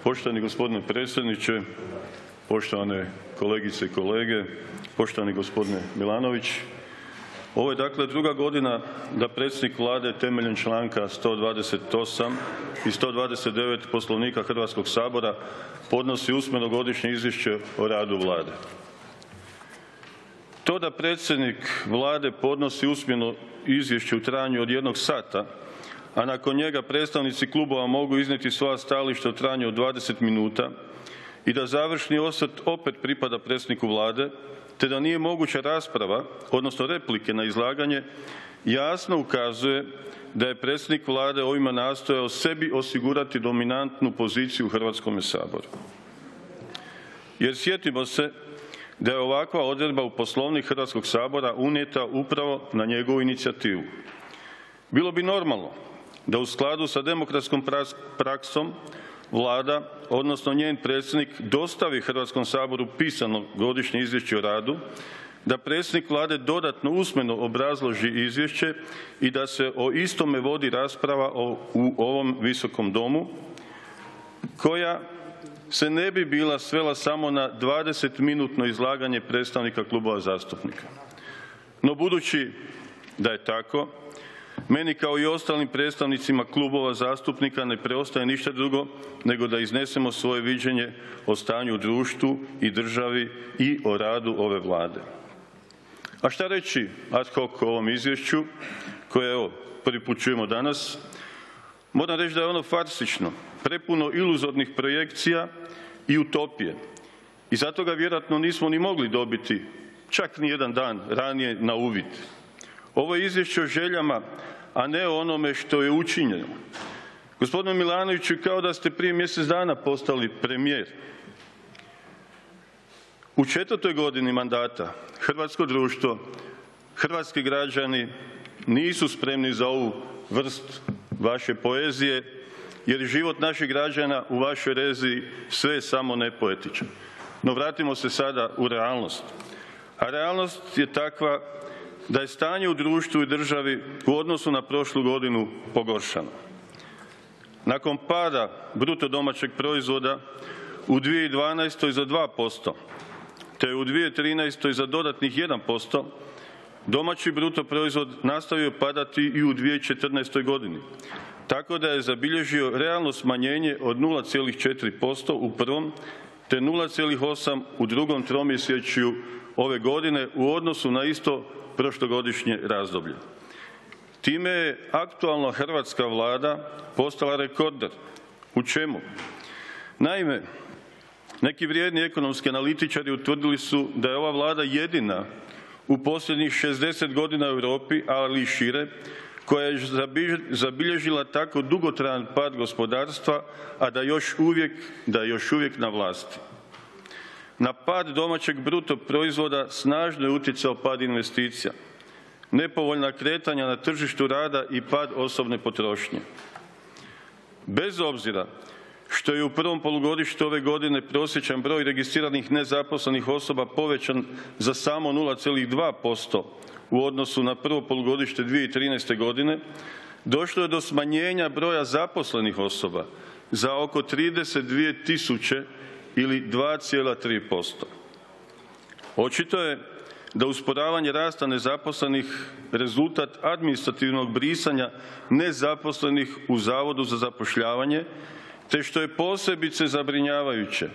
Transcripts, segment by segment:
Poštovani gospodine predsjedniče, poštovane kolegice i kolege, poštovani gospodine Milanović. Ovo je dakle druga godina da predsjednik Vlade temeljem članka 128 i 129 Poslovnika Hrvatskog sabora podnosi usmeno godišnje izvješće o radu Vlade. To da predsjednik Vlade podnosi usmeno izvješće u trajanju od 1 sata, a nakon njega predstavnici klubova mogu iznijeti svoja stajališta u trajanju od 20 minuta i da završni osvrt opet pripada predsjedniku Vlade, te da nije moguća rasprava, odnosno replike na izlaganje, jasno ukazuje da je predsjednik Vlade ovime nastojao sebi osigurati dominantnu poziciju u Hrvatskome saboru. Jer sjetimo se da je ovakva odredba u Poslovnik Hrvatskog sabora unijeta upravo na njegovu inicijativu. Bilo bi normalno da u skladu sa demokratskom praksom Vlada, odnosno njen predsjednik, dostavi Hrvatskom saboru pisano godišnje izvješće o radu, da predsjednik Vlade dodatno usmeno obrazloži izvješće i da se o istome vodi rasprava u ovom Visokom domu, koja se ne bi bila svela samo na 20-minutno izlaganje predstavnika klubova zastupnika. No budući da je tako, meni kao i ostalim predstavnicima klubova zastupnika ne preostaje ništa drugo nego da iznesemo svoje viđenje o stanju u društvu i državi i o radu ove Vlade. A šta reći ad hoc o ovom izvješću koje evo prvi put čujemo danas? Moram reći da je ono farsično, prepuno iluzornih projekcija i utopije. I zato ga vjerojatno nismo ni mogli dobiti čak ni jedan dan ranije na uvid. Ovo je izvješće o željama, a ne o onome što je učinjeno. Gospodine Milanoviću, kao da ste prije mjesec dana postali premijer. U 4. godini mandata hrvatsko društvo, hrvatski građani nisu spremni za ovu vrst vaše poezije, jer je život naših građana u vašoj režiji sve samo ne poetičan. No vratimo se sada u realnost. A realnost je takva da je stanje u društvu i državi u odnosu na prošlu godinu pogoršano. Nakon pada bruto domaćeg proizvoda u 2012. za 2%, te u 2013. za dodatnih 1%, domaći bruto proizvod nastavio padati i u 2014. godini, tako da je zabilježio realno smanjenje od 0,4% u prvom, te 0,8% u drugom tromjesečju ove godine u odnosu na isto prošlogodišnje razdoblje. Time je aktualna hrvatska Vlada postala rekorder. U čemu? Naime, neki vrijedni ekonomski analitičari utvrdili su da je ova Vlada jedina u posljednjih 60 godina u Europi, ali i šire, koja je zabilježila tako dugotrajan pad gospodarstva, a da još uvijek na vlasti. Na pad domaćeg bruto proizvoda snažno je utjecao pad investicija, nepovoljna kretanja na tržištu rada i pad osobne potrošnje. Bez obzira što je u prvom polugodištu ove godine prosječan broj registriranih nezaposlenih osoba povećan za samo 0,2% u odnosu na prvo polugodište 2013. godine, došlo je do smanjenja broja zaposlenih osoba za oko 32.000 ili 2,3%. Očito je da usporavanje rasta nezaposlenih rezultat administrativnog brisanja nezaposlenih u Zavodu za zapošljavanje, te što je posebice zabrinjavajuće,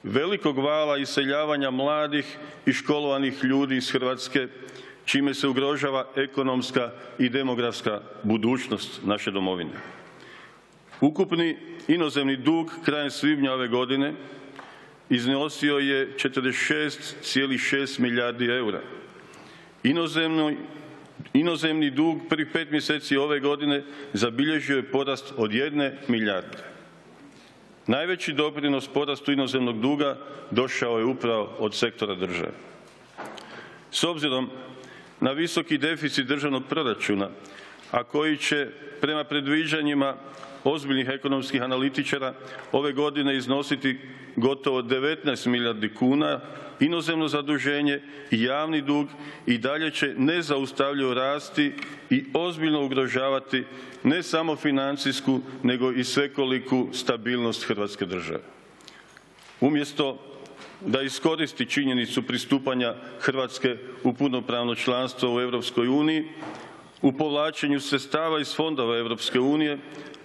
velikog vala iseljavanja mladih i školovanih ljudi iz Hrvatske, čime se ugrožava ekonomska i demografska budućnost naše domovine. Ukupni inozemni dug krajem svibnja ove godine iznosio je 46,6 milijardi eura. Inozemni dug prvih 5 mjeseci ove godine zabilježio je porast od 1 milijarde. Najveći doprinos porastu inozemnog duga došao je upravo od sektora države. S obzirom na visoki deficit državnog proračuna, a koji će prema predviđanjima ozbiljnih ekonomskih analitičara ove godine iznositi gotovo 19 milijardi kuna, inozemno zaduženje i javni dug i dalje će nezaustavljivo rasti i ozbiljno ugrožavati ne samo financijsku, nego i svekoliku stabilnost Hrvatske države. Umjesto da iskoristi činjenicu pristupanja Hrvatske u punopravno članstvo u Europskoj uniji, u povlačenju sredstava iz fondova Europske unije,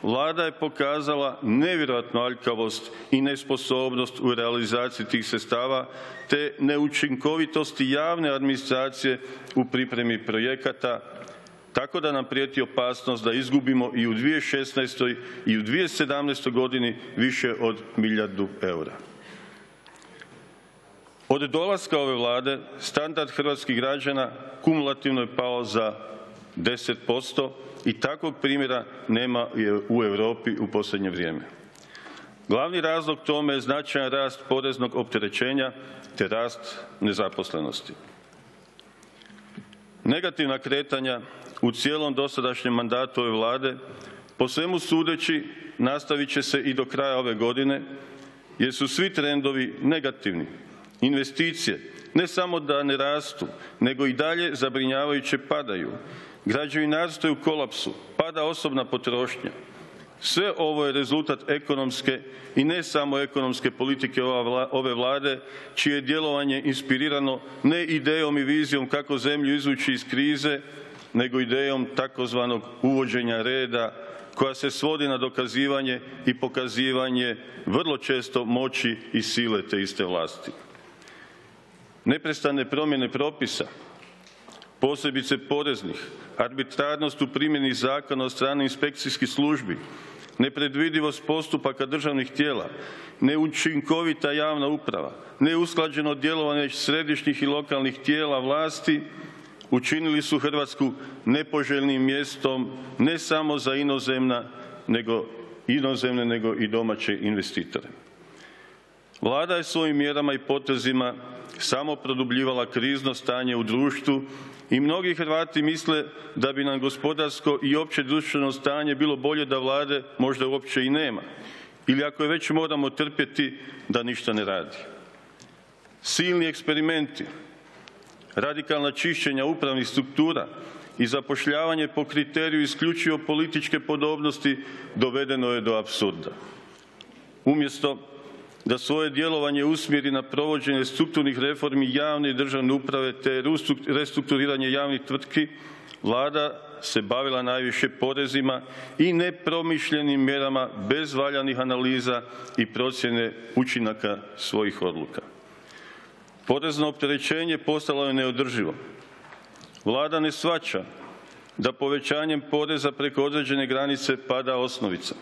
Vlada je pokazala nevjerojatnu aljkavost i nesposobnost u realizaciji tih sredstava te neučinkovitosti javne administracije u pripremi projekata, tako da nam prijeti opasnost da izgubimo i u 2016. i u 2017. godini više od milijardu eura. Od dolaska ove Vlade standard hrvatskih građana kumulativno je pao za 10% i takvog primjera nema u Europi u posljednje vrijeme. Glavni razlog tome je značajan rast poreznog opterećenja te rast nezaposlenosti. Negativna kretanja u cijelom dosadašnjem mandatu ove Vlade po svemu sudeći nastavit će se i do kraja ove godine jer su svi trendovi negativni. Investicije ne samo da ne rastu, nego i dalje zabrinjavajuće padaju. Građevinarstvo je u kolapsu, pada osobna potrošnja. Sve ovo je rezultat ekonomske i ne samo ekonomske politike ove Vlade, čije je djelovanje inspirirano ne idejom i vizijom kako zemlju izvući iz krize, nego idejom takozvanog uvođenja reda, koja se svodi na dokazivanje i pokazivanje vrlo često moći i sile te iste vlasti. Neprestane promjene propisa, posebice poreznih, arbitrarnost u primjeni zakona od strane inspekcijskih službi, nepredvidivost postupaka državnih tijela, neučinkovita javna uprava, neusklađeno djelovanje središnjih i lokalnih tijela vlasti učinili su Hrvatsku nepoželjnim mjestom ne samo za inozemne nego i domaće investitore. Vlada je svojim mjerama i potezima samo produbljivala krizno stanje u društvu i mnogi Hrvati misle da bi nam gospodarsko i opće društveno stanje bilo bolje da Vlade možda uopće i nema ili ako je već moramo trpjeti da ništa ne radi. Silni eksperimenti, radikalna čišćenja upravnih struktura i zapošljavanje po kriteriju isključivo političke podobnosti dovedeno je do apsurda. Umjesto da svoje djelovanje usmjeri na provođenje strukturnih reformi javne i državne uprave te restrukturiranje javnih tvrtki, Vlada se bavila najviše porezima i nepromišljenim mjerama bez valjanih analiza i procjene učinaka svojih odluka. Porezno opterećenje postalo je neodrživo. Vlada ne shvaća da povećanjem poreza preko određene granice pada osnovica.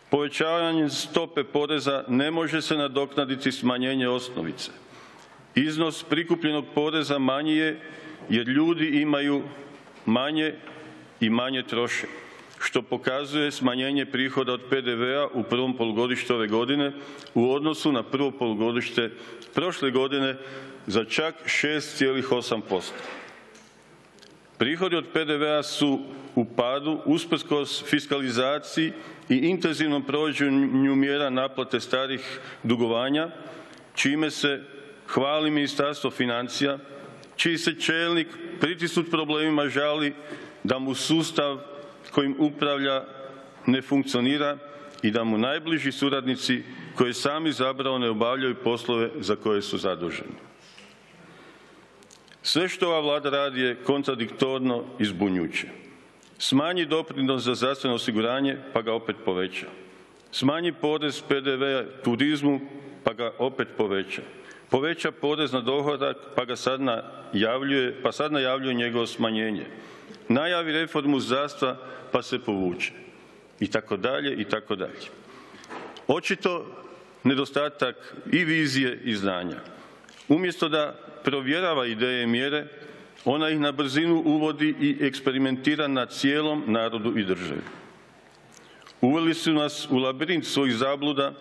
Povećavanjem stope poreza ne može se nadoknaditi smanjenje osnovice. Iznos prikupljenog poreza manji je jer ljudi imaju manje i manje troše, što pokazuje smanjenje prihoda od PDV-a u prvom polugodištu ove godine u odnosu na prvo polugodište prošle godine za čak 6,8%. Prihodi od PDV-a su u padu usprkos fiskalizaciji i intenzivnom provođenju mjera naplate starih dugovanja, čime se hvali Ministarstvo financija, čiji se čelnik pritisnut problemima žali da mu sustav kojim upravlja ne funkcionira i da mu najbliži suradnici koje je sam izabrao ne obavljaju poslove za koje su zaduženi. Sve što ova Vlada radi je kontradiktorno i zbunjujuće. Smanji doprinos za zdravstveno osiguranje pa ga opet poveća. Smanji porez PDV turizmu pa ga opet poveća. Poveća porez na dohodak pa sad najavljuje njegovo smanjenje. Najavi reformu zdravstva pa se povuče. I tako dalje, i tako dalje. Očito nedostatak i vizije i znanja. Umjesto da provjerava ideje i mjere, ona ih na brzinu uvodi i eksperimentira na cijelom narodu i državi. Uveli su nas u labirint svojih zabluda,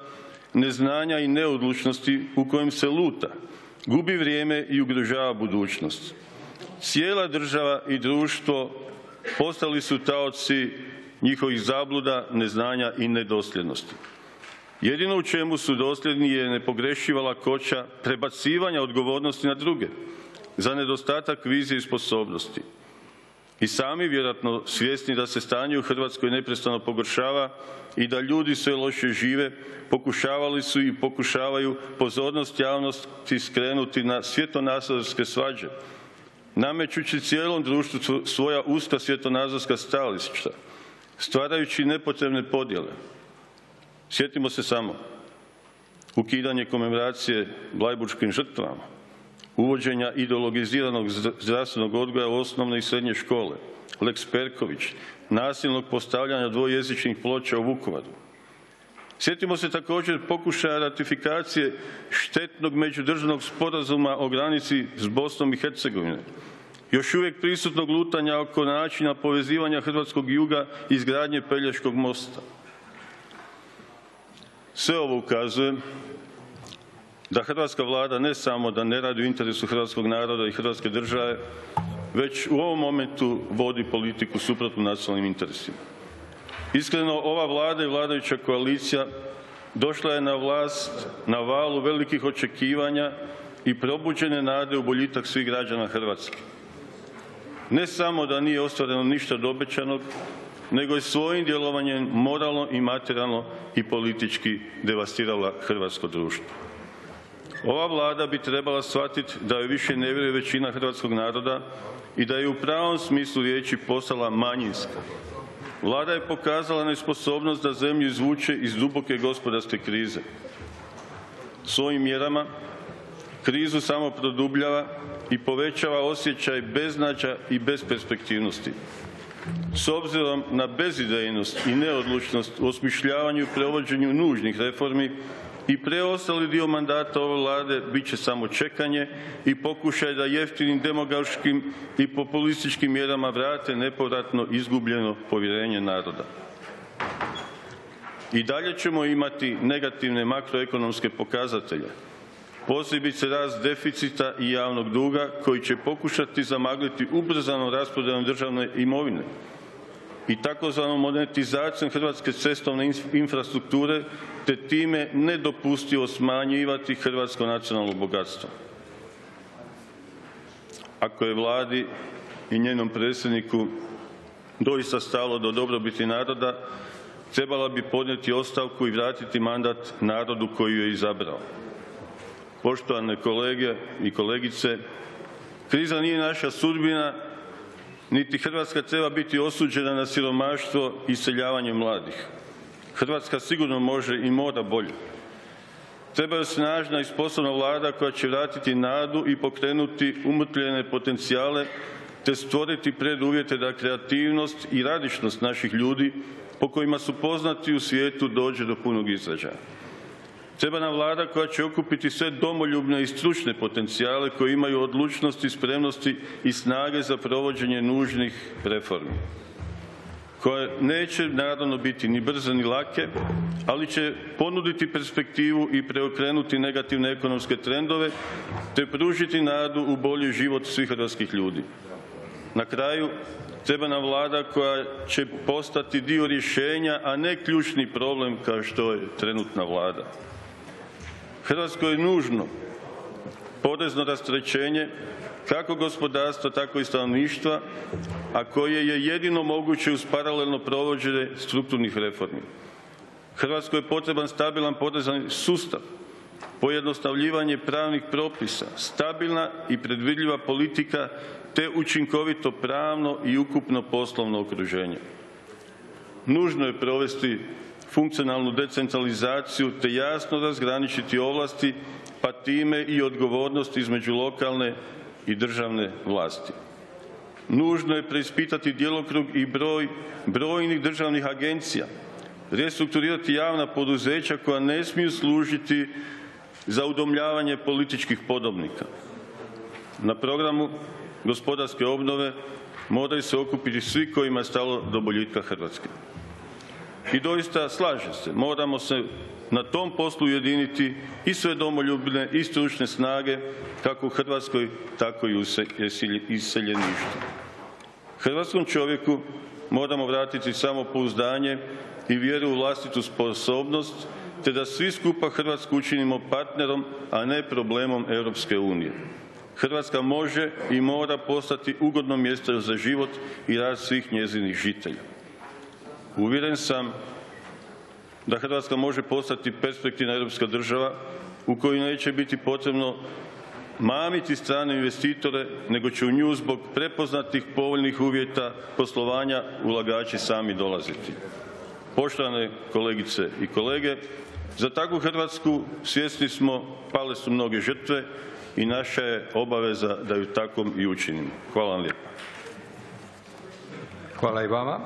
neznanja i neodlučnosti u kojem se luta, gubi vrijeme i ugrožava budućnost. Cijela država i društvo postali su taoci njihovih zabluda, neznanja i nedosljednosti. Jedino u čemu su dosljedni je nepogrešiva lakoća prebacivanja odgovornosti na druge za nedostatak vizije i sposobnosti. I sami vjerojatno svjesni da se stanje u Hrvatskoj neprestano pogoršava i da ljudi sve loše žive, pokušavali su i pokušavaju pozornost javnosti skrenuti na svjetonazorske svađe, namećući cijelom društvu svoja uska svjetonazorska stajališta, stvarajući nepotrebne podjele. Sjetimo se samo ukidanje komemoracije blajburškim žrtvama, uvođenja ideologiziranog zdravstvenog odgoja u osnovne i srednje škole, Lex Perković, nasilnog postavljanja dvojezičnih ploča u Vukovaru. Sjetimo se također pokušaja ratifikacije štetnog međudržavnog sporazuma o granici s Bosnom i Hercegovinom, još uvijek prisutnog lutanja oko načina povezivanja hrvatskog juga i izgradnje Pelješkog mosta. Sve ovo ukazuje da hrvatska Vlada ne samo da ne radi u interesu hrvatskog naroda i Hrvatske države, već u ovom momentu vodi politiku suprotnu nacionalnim interesima. Iskreno, ova Vlada i vladajuća koalicija došla je na vlast na valu velikih očekivanja i probuđene nade u boljitak svih građana Hrvatske. Ne samo da nije ostvareno ništa od obećanog, nego je svojim djelovanjem moralno i materijalno i politički devastirala hrvatsko društvo. Ova Vlada bi trebala shvatiti da joj više ne vjeruje većina hrvatskog naroda i da je u pravom smislu riječi postala manjinska. Vlada je pokazala nesposobnost da zemlju izvuče iz duboke gospodarske krize. Svojim mjerama krizu samo produbljava i povećava osjećaj beznađa i besperspektivnosti. S obzirom na bezidejnost i neodlučnost u osmišljavanju i provođenju nužnih reformi i preostali dio mandata ove Vlade bit će samo čekanje i pokušaj da jeftinim demografskim i populističkim mjerama vrate nepovratno izgubljeno povjerenje naroda. I dalje ćemo imati negativne makroekonomske pokazatelje, posebice rast deficita i javnog duga koji će pokušati zamagliti ubrzanom raspodjelom državne imovine i takozvanom monetizacijom hrvatske cestovne infrastrukture te time nedopustivo smanjivati hrvatsko nacionalno bogatstvo. Ako je Vladi i njenom predsjedniku doista stalo do dobrobiti naroda, trebala bi podnijeti ostavku i vratiti mandat narodu koji ju je izabrao. Poštovane kolege i kolegice, kriza nije naša sudbina, niti Hrvatska treba biti osuđena na siromaštvo i iseljavanje mladih. Hrvatska sigurno može i mora bolje. Treba je snažna i sposobna Vlada koja će vratiti nadu i pokrenuti umrtvljene potencijale te stvoriti preduvjete da kreativnost i radišnost naših ljudi po kojima su poznati u svijetu dođe do punog izražaja. Treba nam Vlada koja će okupiti sve domoljubne i stručne potencijale koji imaju odlučnosti, spremnosti i snage za provođenje nužnih reformi, koje neće naravno biti ni brze ni lake, ali će ponuditi perspektivu i preokrenuti negativne ekonomske trendove te pružiti nadu u bolji život svih hrvatskih ljudi. Na kraju, treba nam Vlada koja će postati dio rješenja, a ne ključni problem kao što je trenutna Vlada. Hrvatskoj je nužno porezno rasterećenje kako gospodarstva, tako i stanovništva, a koje je jedino moguće uz paralelno provođenje strukturnih reformi. Hrvatskoj je potreban stabilan porezni sustav, pojednostavljivanje pravnih propisa, stabilna i predvidljiva politika te učinkovito pravno i ukupno poslovno okruženje. Nužno je provesti funkcionalnu decentralizaciju te jasno razgraničiti ovlasti, pa time i odgovornost između lokalne i državne vlasti. Nužno je preispitati djelokrug i broj brojnih državnih agencija, restrukturirati javna poduzeća koja ne smiju služiti za udomljavanje političkih podobnika. Na programu gospodarske obnove moraju se okupiti svi kojima je stalo do boljitka Hrvatske. I doista slažem se, moramo se na tom poslu ujediniti i sve domoljubne i stručne snage kako u Hrvatskoj, tako i u iseljeništvu. Hrvatskom čovjeku moramo vratiti samopouzdanje i vjeru u vlastitu sposobnost, te da svi skupa Hrvatsku učinimo partnerom, a ne problemom Europske unije. Hrvatska može i mora postati ugodno mjesto za život i rad svih njezinih žitelja. Uvjeren sam da Hrvatska može postati perspektivna europska država u kojoj neće biti potrebno mamiti strane investitore, nego će u nju zbog prepoznatih povoljnih uvjeta poslovanja ulagači sami dolaziti. Poštovane kolegice i kolege, za takvu Hrvatsku, svjesni smo, pale su mnoge žrtve i naša je obaveza da ju takvom i učinimo. Hvala vam lijepa. Hvala i vama.